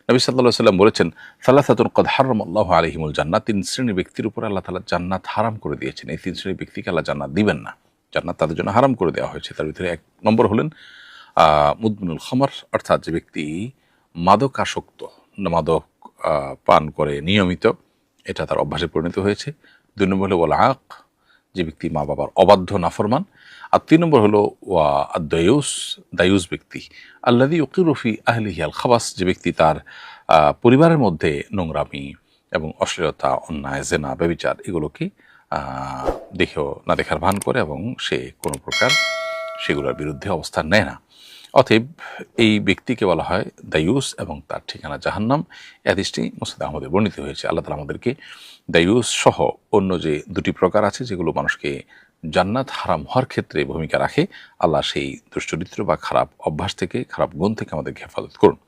নবী সাল্লাল্লাহু আলাইহি ওয়াসাল্লাম বলেছেন, সালাসাতুন কদ হারামাল্লাহু আলাইহিমুল জান্নাত, 3 শ্রেণীর ব্যক্তির উপর আল্লাহ তাআলা জান্নাত হারাম করে দিয়েছেন। এই 3 শ্রেণীর ব্যক্তিকে আল্লাহ জান্নাত দিবেন না, জান্নাত তাদের জন্য হারাম করে দেওয়া হয়েছে। তার ভিতরে 1 নম্বর হলেন মুদমিনুল খামর, অর্থাৎ যে ব্যক্তি মাদকাসক্ত, মাদক পান করে নিয়মিত, এটা তার অভ্যাসে পরিণত হয়েছে। 2 নম্বর হলো ওয়াল আক, যে ব্যক্তি মা বাবার অবাধ্য নাফরমান। আর 3 নম্বর হলো ওয়া আদ-দায়ুস, দায়ুস ব্যক্তি, আল্লাযী ইউকিরু ফি আহলিহি আল খাবাস, যে ব্যক্তি তার পরিবারের মধ্যে নোংরামি এবং অশ্লীলতা, অন্যায়, জেনা, ব্যভিচার এগুলোকে দেখেও না দেখার ভান করে এবং সে কোনো প্রকার সেগুলোর বিরুদ্ধে অবস্থান নেয় না। অতএব এই ব্যক্তিকে বলা হয় দায়ুস এবং তার ঠিকানা জাহান্নাম। এই হাদিসটি মুসনাদ আহমদে বর্ণিত হয়েছে। আল্লাহ তাআলা আমাদেরকে দায়ুস সহ অন্য যে 2টি প্রকার আছে যেগুলো মানুষকে জান্নাত হারাম হওয়ার ক্ষেত্রে ভূমিকা রাখে, আল্লাহ সেই দুশ্চরিত্র বা খারাপ অভ্যাস থেকে, খারাপ গুণ থেকে আমাদেরকে হেফাজত করুন।